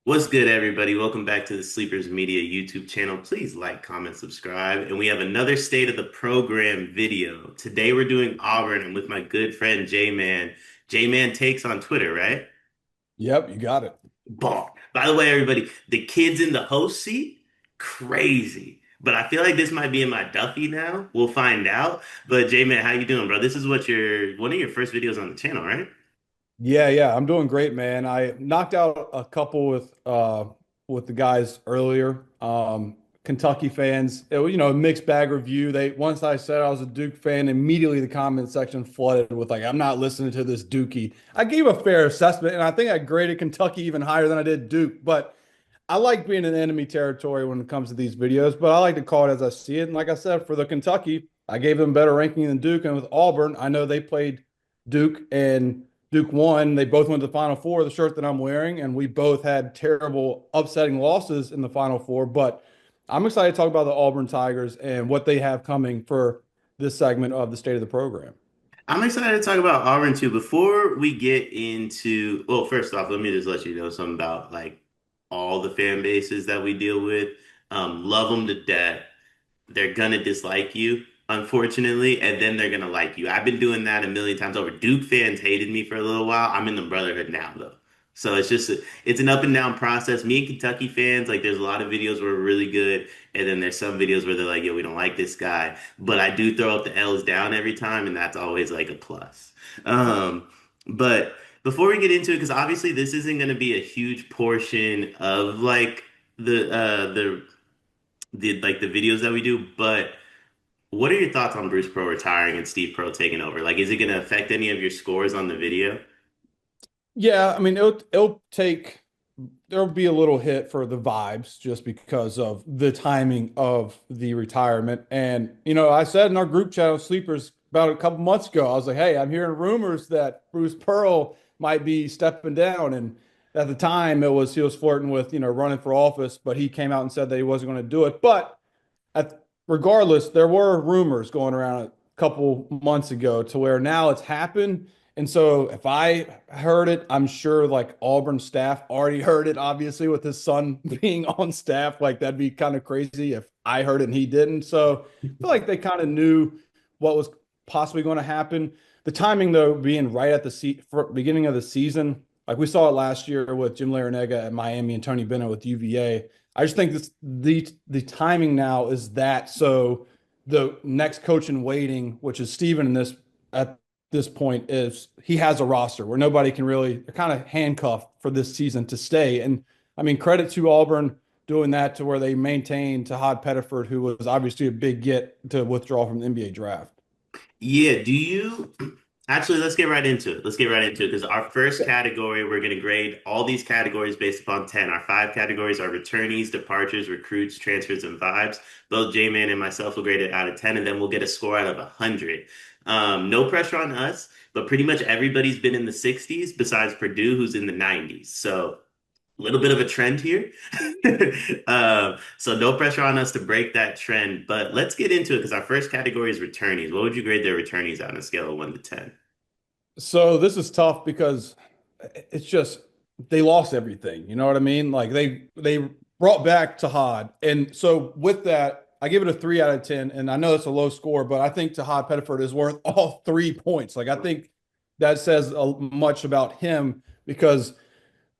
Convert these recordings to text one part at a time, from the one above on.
What's good, everybody? Welcome back to the Sleepers Media YouTube channel. Please like, comment, subscribe. And we have another State of the Program video. Today we're doing Auburn and with my good friend J-Man. J-Man takes on Twitter, right? Yep, you got it. Ball. By the way, everybody, the kids in the host seat, crazy. But I feel like this might be in my Duffy now. We'll find out. But J-Man, how you doing, bro? This is what your one of your first videos on the channel, right? Yeah, I'm doing great, man. I knocked out a couple with the guys earlier. Kentucky fans, a mixed bag review. They once I said I was a Duke fan, immediately the comment section flooded with like, I'm not listening to this Dookie. I gave a fair assessment, and I think I graded Kentucky even higher than I did Duke, but I like being in enemy territory when it comes to these videos, but I like to call it as I see it. And like I said, for the Kentucky, I gave them better ranking than Duke. And with Auburn, I know they played Duke and Duke won. They both went to the Final Four, the shirt that I'm wearing, and we both had terrible, upsetting losses in the Final Four. But I'm excited to talk about the Auburn Tigers and what they have coming for this segment of the state of the program. I'm excited to talk about Auburn too. Before we get into, well, first off, let me just let you know something about like all the fan bases that we deal with. Love them to death. They're gonna dislike you, unfortunately, and then they're gonna like you. I've been doing that a million times over. Duke fans hated me for a little while. I'm in the brotherhood now, though. So it's an up and down process. Me and Kentucky fans, like there's a lot of videos where we're really good, and then there's some videos where they're like, yo, we don't like this guy. But I do throw up the L's down every time, and that's always like a plus. But before we get into it, because obviously this isn't gonna be a huge portion of like the like the videos that we do, but what are your thoughts on Bruce Pro retiring and Steve Pro taking over? Like, is it going to affect any of your scores on the video? Yeah, I mean, it'll take there'll be a little hit for the vibes just because of the timing of the retirement. And, I said in our group chat of sleepers about a couple months ago, I was like, hey, I'm hearing rumors that Bruce Pearl might be stepping down. And at the time he was flirting with, running for office, but he came out and said that he wasn't going to do it. But regardless, there were rumors going around a couple months ago to where now it's happened. And so if I heard it, I'm sure like Auburn staff already heard it, obviously, with his son being on staff. Like that'd be kind of crazy if I heard it and he didn't. So I feel like they kind of knew what was possibly going to happen. The timing, though, being right at the beginning of the season, like we saw it last year with Jim Larrañaga at Miami and Tony Bennett with UVA. I just think the timing now is that so the next coach in waiting, which is Steven in this at this point, is he has a roster where nobody can really they're kind of handcuffed for this season to stay. And I mean, credit to Auburn doing that to where they maintained Tahad Pettiford, who was obviously a big get to withdraw from the NBA draft. Yeah, do you actually let's get right into it. Let's get right into it because our first category, we're going to grade all these categories based upon 10. Our five categories are returnees, departures, recruits, transfers, and vibes. Both J-Man and myself will grade it out of 10, and then we'll get a score out of 100. No pressure on us, but pretty much everybody's been in the 60s besides Purdue, who's in the 90s. So a little bit of a trend here. So no pressure on us to break that trend, but let's get into it because our first category is returnees. What would you grade their returnees on a scale of 1 to 10? So this is tough because it's just they lost everything. You know what I mean? Like they brought back Tahad, and so with that, I give it a 3 out of 10. And I know it's a low score, but I think Tahad Pettiford is worth all 3 points. Like I think that says much about him because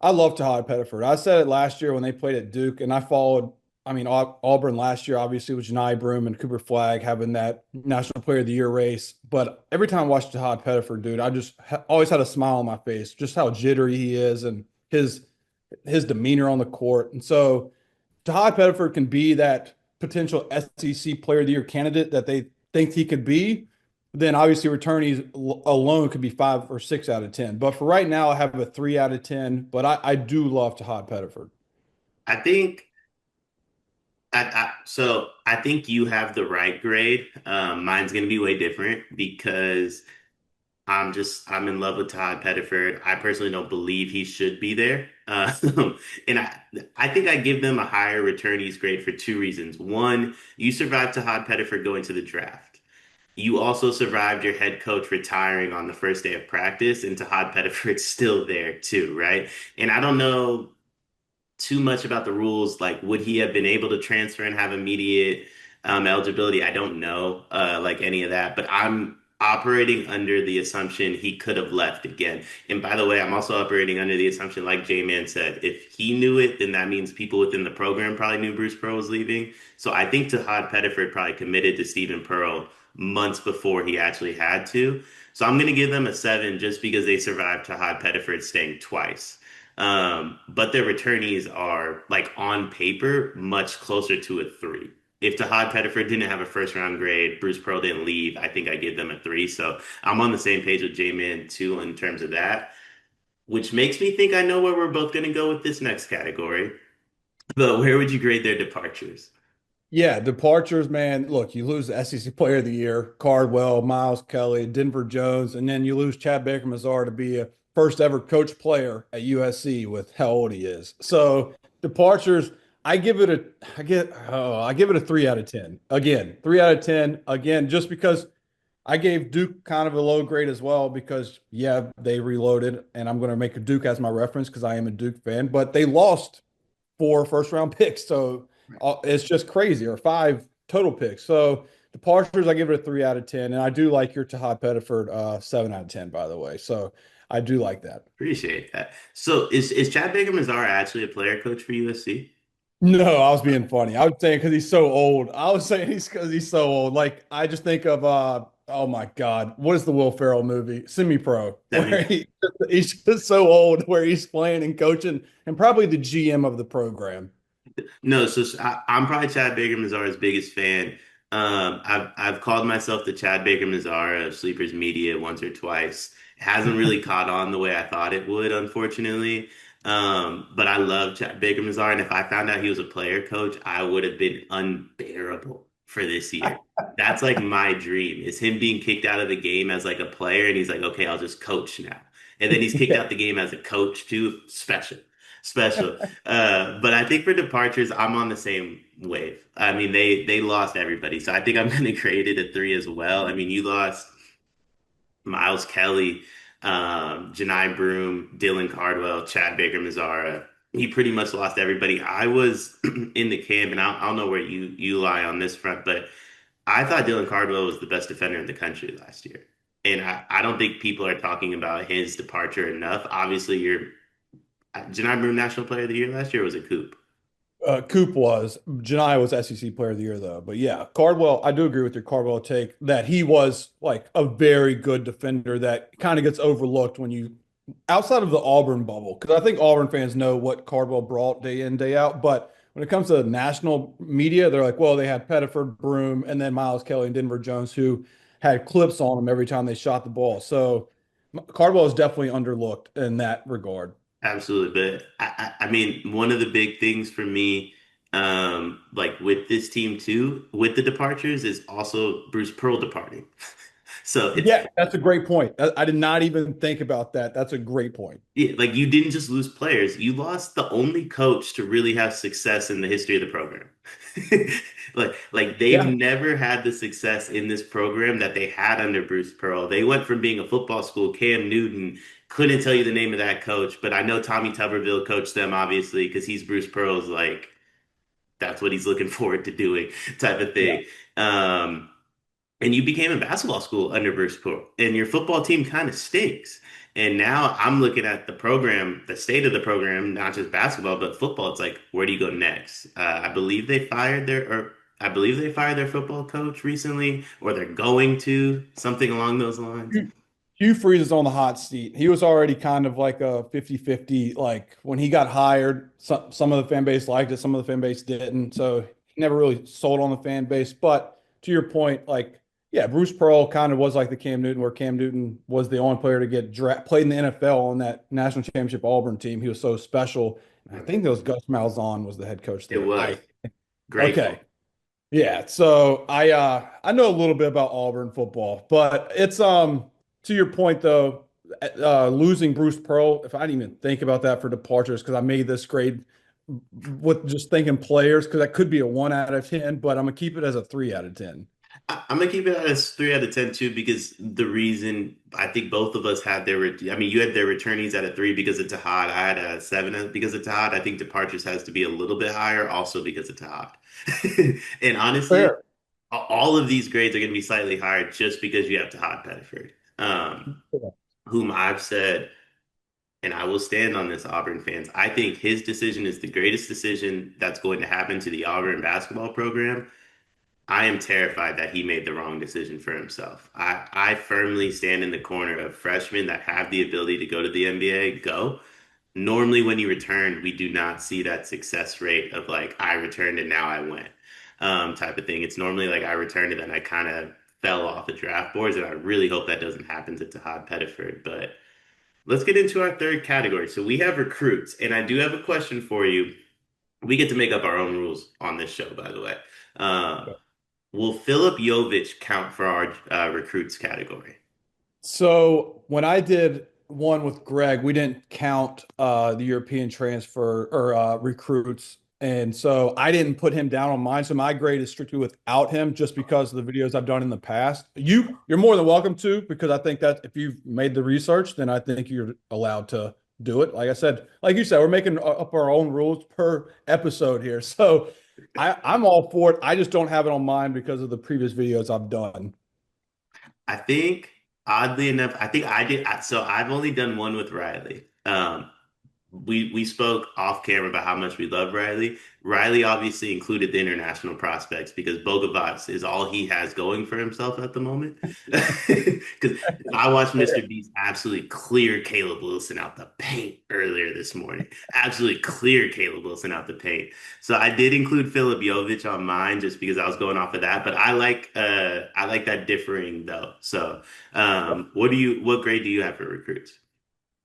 I love Tahad Pettiford. I said it last year when they played at Duke, and I followed. I mean, Auburn last year, obviously, with Janai Broome and Cooper Flagg having that National Player of the Year race. But every time I watch Tahad Pettiford, dude, I just always had a smile on my face, just how jittery he is and his demeanor on the court. And so Tahad Pettiford can be that potential SEC Player of the Year candidate that they think he could be, then obviously returnees alone could be 5 or 6 out of 10. But for right now, I have a 3 out of 10. But I do love Tahad Pettiford. I think I think you have the right grade. Mine's gonna be way different because I'm in love with Todd Pettiford. I personally don't believe he should be there. And I think I give them a higher returnees grade for two reasons. One, you survived Todd Pettiford going to the draft. You also survived your head coach retiring on the first day of practice, and Todd Pettiford's still there too, right? And I don't know too much about the rules. Like, would he have been able to transfer and have immediate eligibility? I don't know, like any of that. But I'm operating under the assumption he could have left again. And by the way, I'm also operating under the assumption, like J-Man said, if he knew it, then that means people within the program probably knew Bruce Pearl was leaving. So I think Tahad Pettiford probably committed to Stephen Pearl months before he actually had to. So I'm going to give them a 7 just because they survived Tahad Pettiford staying twice. But their returnees are like on paper much closer to a 3. If Tahad Pettiford didn't have a first round grade, Bruce Pearl didn't leave, I think I give them a 3. So I'm on the same page with J-Man too in terms of that, which makes me think I know where we're both going to go with this next category. But where would you grade their departures? Yeah, departures, man. Look, you lose the SEC Player of the Year, Cardwell, Miles Kelly, Denver Jones, and then you lose Chad Baker Mazar to be a first ever coach player at USC with how old he is. So departures, I give it a, I give it a 3 out of 10. Again, 3 out of 10. Again, just because I gave Duke kind of a low grade as well because yeah, they reloaded, and I'm going to make a Duke as my reference because I am a Duke fan, but they lost 4 first round picks. So it's just crazy, or 5 total picks. So departures, I give it a 3 out of 10. And I do like your Tahad Pettiford 7 out of 10, by the way. So I do like that. Appreciate that. So is Chad Baker Mazara actually a player coach for USC? No, I was being funny. I was saying because he's so old. I was saying he's because he's so old. Like I just think of oh my God, what is the Will Ferrell movie? Semi Pro, That where he's just so old, where he's playing and coaching and probably the GM of the program. No, so I'm probably Chad Baker Mazara's biggest fan. I've called myself the Chad Baker Mazara of Sleepers Media once or twice. It hasn't really caught on the way I thought it would, unfortunately. But I love Chad Baker Mazara, and if I found out he was a player coach, I would have been unbearable for this year. That's like my dream, is him being kicked out of the game as like a player, and he's like, okay, I'll just coach now. And then he's kicked Yeah. out the game as a coach too. Special, special. But I think for departures, I'm on the same wave. I mean, they lost everybody, so I think I'm going to grade it a 3 as well. I mean, you lost Miles Kelly, Janai Broom, Dylan Cardwell, Chad Baker Mazara. He pretty much lost everybody. I was in the camp, and I don't know where you lie on this front, but I thought Dylan Cardwell was the best defender in the country last year. And I don't think people are talking about his departure enough. Obviously, you're Janai Broom National Player of the Year last year, or was it Coop? Coop was. Janai was SEC Player of the Year, though. But yeah, Cardwell, I do agree with your Cardwell take that he was like a very good defender that kind of gets overlooked when you outside of the Auburn bubble. Because I think Auburn fans know what Cardwell brought day in, day out. But when it comes to national media, they're like, well, they had Pettiford, Broom, and then Miles Kelly and Denver Jones, who had clips on them every time they shot the ball. So Cardwell is definitely underlooked in that regard. Absolutely. But I mean, one of the big things for me, like with this team too, with the departures, is also Bruce Pearl departing. So it's Yeah, that's a great point. I did not even think about that. That's a great point. yeah, like you didn't just lose players, you lost the only coach to really have success in the history of the program. Like they've Yeah. never had the success in this program that they had under Bruce Pearl. They went from being a football school, Cam Newton couldn't tell you the name of that coach, but I know Tommy Tuberville coached them obviously because he's Bruce Pearl's like that's what he's looking forward to doing type of Yeah. thing. Um, and you became a basketball school under Bruce Pearl, and your football team kind of stinks. And now I'm looking at the program, the state of the program, not just basketball, but football. It's like, where do you go next? I believe they fired their football coach recently, or they're going to, something along those lines. Hugh Freeze is on the hot seat. He was already kind of like a 50-50. Like when he got hired, some of the fan base liked it, some of the fan base didn't. So he never really sold on the fan base. But to your point, like, yeah, Bruce Pearl kind of was like the Cam Newton, where Cam Newton was the only player to get played in the NFL on that national championship Auburn team. He was so special. And I think that was Gus Malzahn was the head coach It there. was I grateful. okay. Yeah, so I know a little bit about Auburn football, but it's to your point though, losing Bruce Pearl, if I didn't even think about that for departures because I made this grade with just thinking players because that could be a 1 out of 10, but I'm gonna keep it as a 3 out of 10. I'm gonna keep it as 3 out of 10 too, because the reason I think both of us had I mean, you had their returnees at a 3 because of Tahad. I had a 7 because of Tahad. I think departures has to be a little bit higher, also because of Tahad. And honestly, Fair. all of these grades are gonna be slightly higher just because you have Tahad Pettiford, whom I've said, and I will stand on this, Auburn fans. I think his decision is the greatest decision that's going to happen to the Auburn basketball program. I am terrified that he made the wrong decision for himself. I firmly stand in the corner of freshmen that have the ability to go to the NBA, go. Normally, when you return, we do not see that success rate of like, I returned and now I went type of thing. It's normally like I returned and then I kind of fell off the draft boards, and I really hope that doesn't happen to Tahad Pettiford. But let's get into our third category. So we have recruits, and I do have a question for you. We get to make up our own rules on this show, by the way. Uh, Will Philip Jovic count for our recruits category? So when I did one with Greg, we didn't count the European transfer or recruits, and so I didn't put him down on mine. So my grade is strictly without him, just because of the videos I've done in the past. You're more than welcome to, because I think that if you've made the research, then I think you're allowed to do it. Like I said, like you said, we're making up our own rules per episode here, so I'm all for it. I just don't have it on mine because of the previous videos I've done. I think, oddly enough, I think I did. So I've only done one with Riley. We spoke off camera about how much we love Riley. Riley obviously included the international prospects because Bogovac is all he has going for himself at the moment. Because I watched Mr. Beast absolutely clear Caleb Wilson out the paint earlier this morning. Absolutely clear Caleb Wilson out the paint. So I did include Filip Jovic on mine just because I was going off of that. But I like that differing though. So what grade do you have for recruits?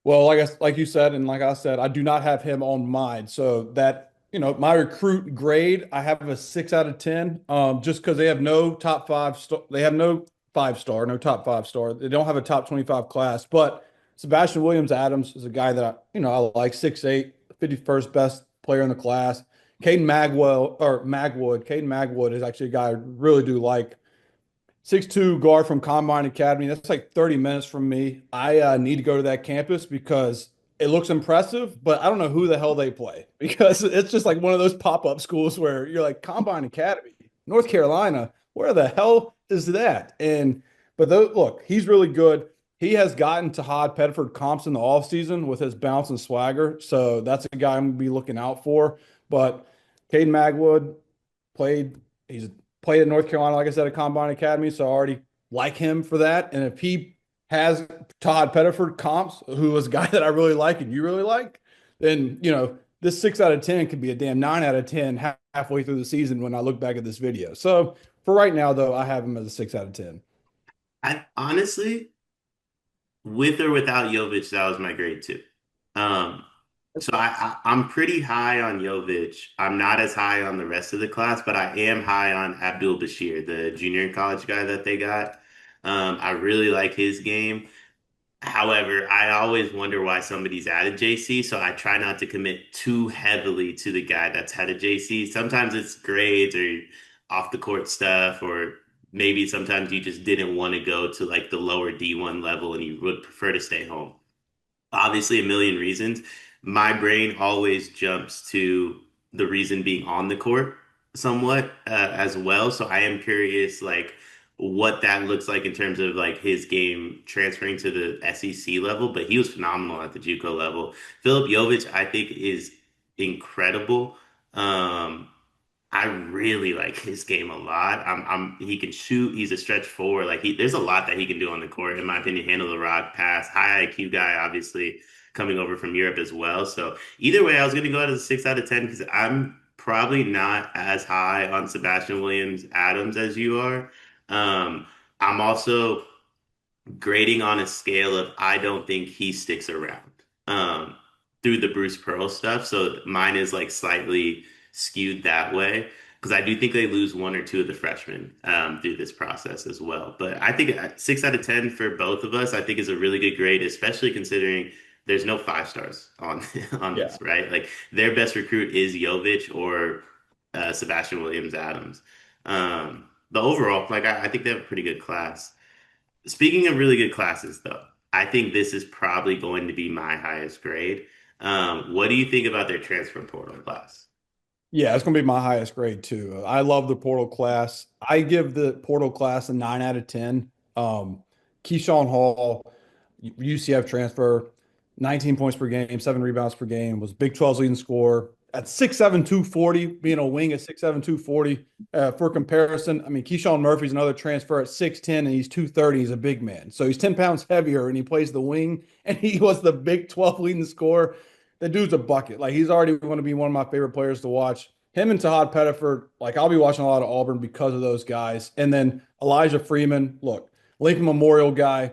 Well, like you said, and like I said, I do not have him on mine. So that, my recruit grade, I have a 6 out of 10. Just because they have no top five star, they have no 5 star, no top 5 star. They don't have a top 25 class. But Sebastian Williams Adams is a guy that I like, 6'8", 51st best player in the class. Caden Magwood is actually a guy I really do like. 6'2" guard from Combine Academy. That's like 30 minutes from me. I need to go to that campus because it looks impressive, but I don't know who the hell they play because it's just like one of those pop-up schools where you're like, Combine Academy, North Carolina, where the hell is that? Look, he's really good. He has gotten to Todd Pettiford comps in the offseason with his bounce and swagger. So that's a guy I'm going to be looking out for. But Caden Magwood played, he's played at North Carolina, like I said, at Combine Academy. So I already like him for that. And if he has Todd Pettiford comps, who is a guy that I really like and you really like, then, this 6 out of 10 could be a damn 9 out of 10 halfway through the season when I look back at this video. So for right now, though, I have him as a 6 out of 10. I honestly, with or without Jovic, that was my grade too. Um, so I'm pretty high on Jovic. I'm not as high on the rest of the class, but I am high on Abdul Bashir, the junior college guy that they got. I really like his game. However, I always wonder why somebody's at a JC, so I try not to commit too heavily to the guy that's had a JC. Sometimes it's grades or off the court stuff, or maybe sometimes you just didn't want to go to like the lower D1 level and you would prefer to stay home. Obviously, a million reasons. My brain always jumps to the reason being on the court somewhat as well. So I am curious, like, what that looks like in terms of like his game transferring to the SEC level. But he was phenomenal at the JUCO level. Philip Jovic, I think, is incredible. Um, I really like his game a lot. He can shoot. He's a stretch forward. There's a lot that he can do on the court, in my opinion. Handle the rock, pass, high IQ guy, obviously coming over from Europe as well. So either way, I was going to go out as a 6 out of 10 because I'm probably not as high on Sebastian Williams Adams as you are. Um, I'm also grading on a scale of I don't think he sticks around um, through the Bruce Pearl stuff. So mine is like slightly skewed that way because I do think they lose one or two of the freshmen through this process as well. But I think 6 out of 10 for both of us, I think is a really good grade, especially considering there's no 5 stars on on Yeah. this, right? Like their best recruit is Jovic or Sebastian Williams Adams. Um, the overall, like I think they have a pretty good class. Speaking of really good classes, though, I think this is probably going to be my highest grade. What do you think about their transfer portal class? Yeah, it's going to be my highest grade too. I love the portal class. I give the portal class a 9 out of 10. Keyshawn Hall, UCF transfer, 19 points per game, 7 rebounds per game, was Big 12's leading scorer at 6'7", 240, being a wing at 6'7", 240. For comparison, I mean, Keyshawn Murphy's another transfer at 6'10", and he's 230. He's a big man. So he's 10 pounds heavier, and he plays the wing, and he was the Big 12 leading scorer. That dude's a bucket. Like, he's already going to be one of my favorite players to watch. Him and Tahad Pettiford, like, I'll be watching a lot of Auburn because of those guys. And then Elijah Freeman, look, Lincoln Memorial guy.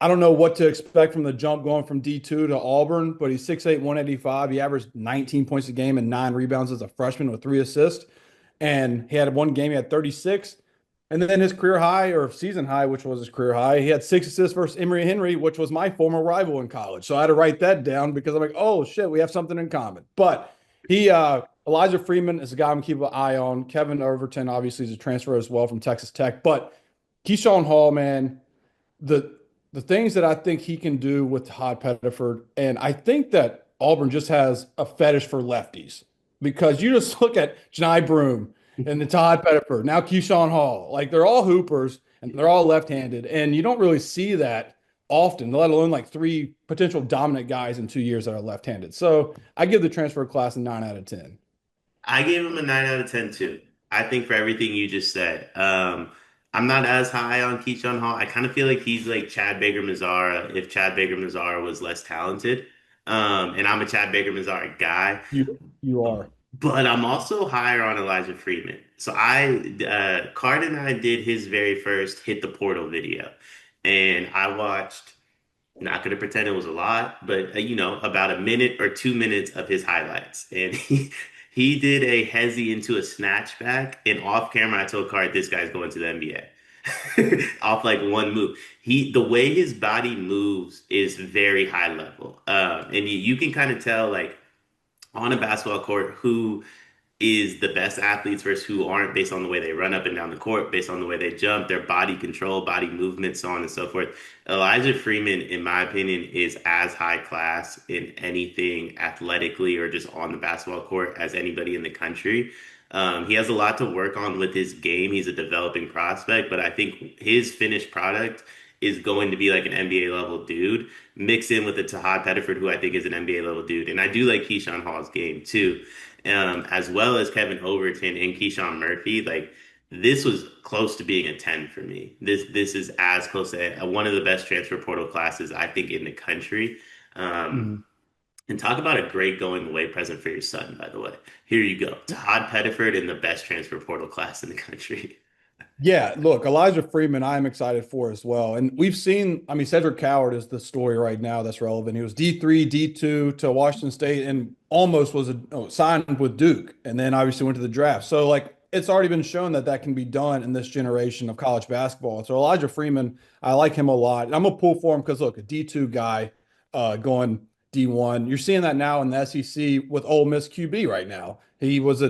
I don't know what to expect from the jump going from D2 to Auburn, but he's 6'8", 185. He averaged 19 points a game and 9 rebounds as a freshman with 3 assists. And he had one game, he had 36. And then his career high or season high, which was his career high, he had 6 assists versus Emory Henry, which was my former rival in college. So I had to write that down because I'm like, oh shit, we have something in common. But Elijah Freeman is a guy I'm keeping an eye on. Kevin Overton, obviously, is a transfer as well from Texas Tech. But Keyshawn Hall, man, the the things that I think he can do with Todd Pettiford, and I think that Auburn just has a fetish for lefties because you just look at Jani Broom and the Todd Pettiford, now Keyshawn Hall, like they're all hoopers and they're all left-handed, and you don't really see that often, let alone like three potential dominant guys in 2 years that are left-handed. So I give the transfer class a 9 out of 10. I gave him a 9 out of 10 too. I think for everything you just said. I'm not as high on Keyshawn Hall. I kind of feel like he's like Chad Baker Mazara if Chad Baker Mazara was less talented. And I'm a Chad Baker Mazara guy, You are. but I'm also higher on Elijah Freeman. So Card and I did his very first Hit the Portal video. And I watched, not going to pretend it was a lot, but about a minute or 2 minutes of his highlights. And he did a hezzy into a snatchback, and off camera, I told Card, this guy's going to the NBA. Off like one move. The way his body moves is very high level. And you can kind of tell like on a basketball court who is the best athletes versus who aren't based on the way they run up and down the court, based on the way they jump, their body control, body movement, so on and so forth. Elijah Freeman, in my opinion, is as high class in anything athletically or just on the basketball court as anybody in the country. He has a lot to work on with his game. He's a developing prospect, but I think his finished product is going to be like an NBA level dude, mixed in with the Tahad Pettiford, who I think is an NBA level dude. And I do like Keyshawn Hall's game too, as well as Kevin Overton and Keyshawn Murphy. Like this was close to being a 10 for me. This is as close to one of the best transfer portal classes I think in the country. Um, Mhm. and talk about a great going away present for your son, by the way. Here you go. Todd Pettiford in the best transfer portal class in the country. Yeah, look, Elijah Freeman, I'm excited for as well. And we've seen, I mean, Cedric Coward is the story right now that's relevant. He was D3, D2 to Washington State and almost was signed with Duke and then obviously went to the draft. So, like, it's already been shown that that can be done in this generation of college basketball. So, Elijah Freeman, I like him a lot. And I'm going to pull for him because, look, a D2 guy going D1. You're seeing that now in the SEC with Ole Miss QB right now. I think he was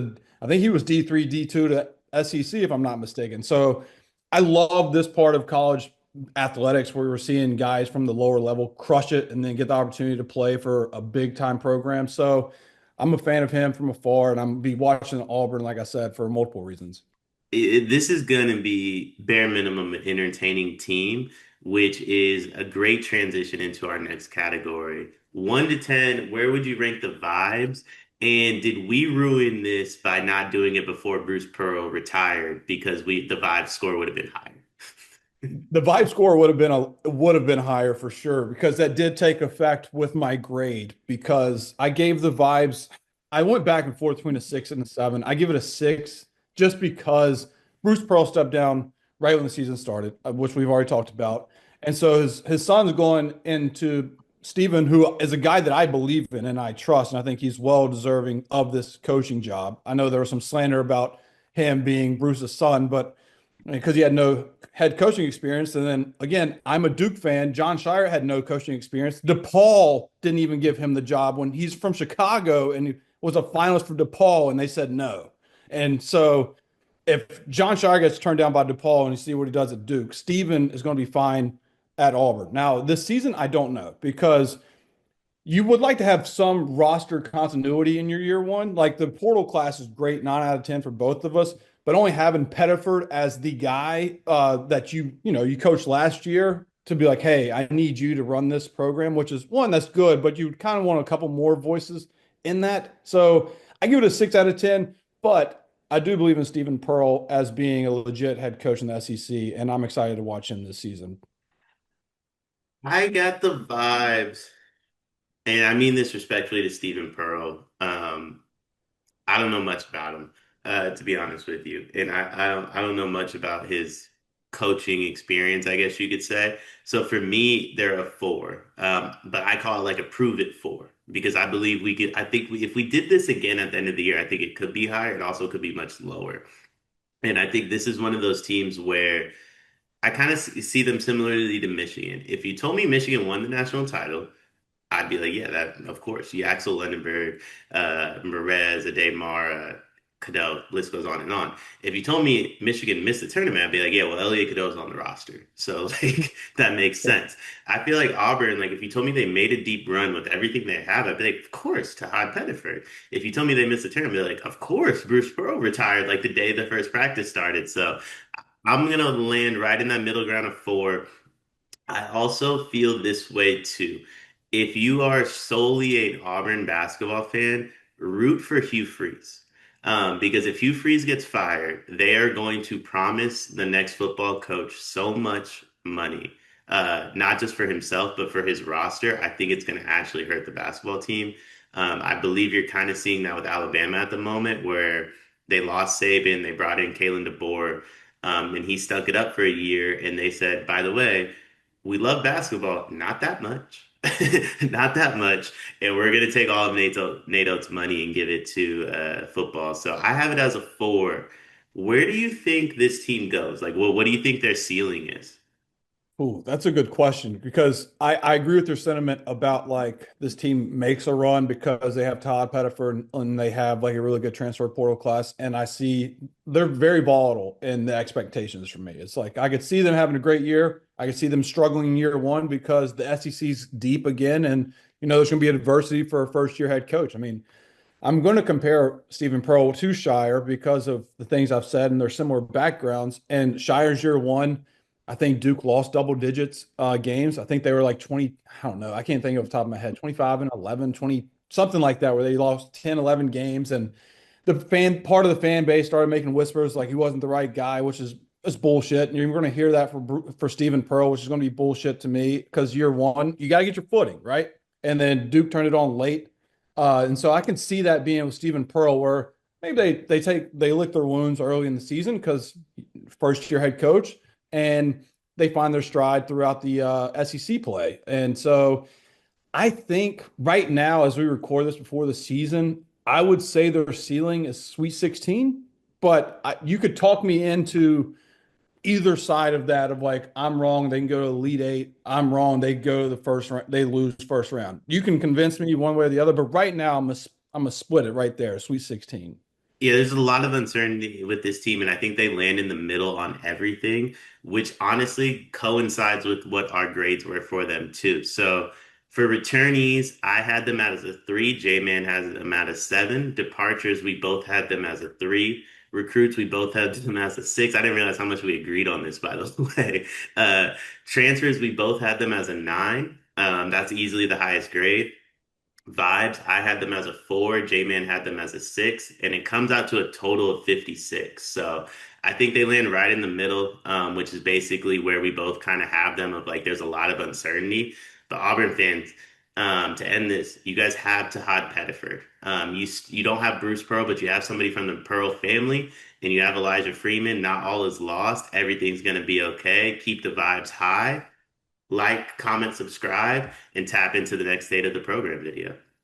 D3, D2 to SEC, if I'm not mistaken. So I love this part of college athletics where we're seeing guys from the lower level crush it and then get the opportunity to play for a big time program. So I'm a fan of him from afar, and I'm be watching Auburn, like I said, for multiple reasons. This is going to be bare minimum an entertaining team, which is a great transition into our next category. 1 to 10, where would you rank the vibes? And did we ruin this by not doing it before Bruce Pearl retired because the vibe score would have been higher? The vibe score would have been higher for sure because that did take effect with my grade because I gave the vibes. I went back and forth between a 6 and a 7. I give it a 6 just because Bruce Pearl stepped down right when the season started, which we've already talked about, and so his son's going into Stephen, who is a guy that I believe in and I trust, and I think he's well deserving of this coaching job. I know there was some slander about him being Bruce's son, but because he had no head coaching experience. And then again, I'm a Duke fan. John Shire had no coaching experience. DePaul didn't even give him the job when he's from Chicago and he was a finalist for DePaul, and they said no. And so if John Shire gets turned down by DePaul and you see what he does at Duke, Steven is going to be fine at Auburn. Now, this season, I don't know because you would like to have some roster continuity in your year one. Like the portal class is great, 9 out of 10 for both of us, but only having Pettiford as the guy that you coached last year to be like, hey, I need you to run this program, which is one that's good, but you kind of want a couple more voices in that. So I give it a 6 out of 10, but I do believe in Stephen Pearl as being a legit head coach in the SEC, and I'm excited to watch him this season. I got the vibes, and I mean this respectfully to Stephen Pearl. I don't know much about him, to be honest with you, and I don't know much about his coaching experience, I guess you could say. So for me, they're a four, but I call it like a prove it four because I believe we could. I think if we did this again at the end of the year, I think it could be higher. It also could be much lower. And I think this is one of those teams where I kind of see them similarly to Michigan. If you told me Michigan won the national title, I'd be like, yeah, that of course. You Axel Lendenberg, Merez, Ademar, Cadell, list goes on and on. If you told me Michigan missed the tournament, I'd be like, yeah, well, Elliot Cadell's on the roster. So like that makes sense. I feel like Auburn, like if you told me they made a deep run with everything they have, I'd be like, of course, Todd Pettiford. If you told me they missed the tournament, I'd be like, of course, Bruce Pearl retired like the day the first practice started. So I'm gonna land right in that middle ground of four. I also feel this way too. If you are solely an Auburn basketball fan, root for Hugh Freeze. Because if Hugh Freeze gets fired, they are going to promise the next football coach so much money, not just for himself, but for his roster. I think it's going to actually hurt the basketball team. I believe you're kind of seeing that with Alabama at the moment, where they lost Saban, they brought in Kalen DeBoer, and he stuck it up for a year, and they said, by the way, we love basketball, not that much. Not that much. And we're going to take all of Nate Oates' money and give it to football. So I have it as a four. Where do you think this team goes? Like, what do you think their ceiling is? Ooh, that's a good question because I agree with your sentiment about like this team makes a run because they have Todd Pettiford and they have like a really good transfer portal class. And I see they're very volatile in the expectations for me. It's like I could see them having a great year. I could see them struggling in year one because the SEC's deep again. And, there's going to be adversity for a first year head coach. I mean, I'm going to compare Stephen Pearl to Shire because of the things I've said and their similar backgrounds. And Shire's year one, I think Duke lost double digits games. I think they were like 20, I don't know. I can't think off the top of my head, 25 and 11, 20, something like that, where they lost 10, 11 games. And part of the fan base started making whispers like he wasn't the right guy, which is bullshit. And you're going to hear that for Stephen Pearl, which is going to be bullshit to me because year one, you got to get your footing, right? And then Duke turned it on late. And so I can see that being with Stephen Pearl, where maybe they lick their wounds early in the season because first year head coach, and they find their stride throughout the SEC play. And so I think right now, as we record this before the season, I would say their ceiling is Sweet 16, but you could talk me into either side of that of like I'm wrong, they can go to the Elite Eight. I'm wrong, they go to the first round, they lose first round. You can convince me one way or the other, but right now I'm a split it right there, Sweet 16. Yeah, there's a lot of uncertainty with this team, and I think they land in the middle on everything, which honestly coincides with what our grades were for them too. So for returnees, I had them as a three. J-Man has them at a seven. Departures, we both had them as a three. Recruits, we both had them as a six. I didn't realize how much we agreed on this, by the way. Transfers, we both had them as a nine. That's easily the highest grade. Vibes, I had them as a four. J-Man had them as a six, and it comes out to a total of 56. So I think they land right in the middle, which is basically where we both kind of have them of like there's a lot of uncertainty. But Auburn fans, to end this, you guys have Tahad Pettiford. You don't have Bruce Pearl, but you have somebody from the Pearl family, and you have Elijah Freeman. Not all is lost. Everything's gonna be okay. Keep the vibes high. Like, comment, subscribe, and tap into the next State of the Program video.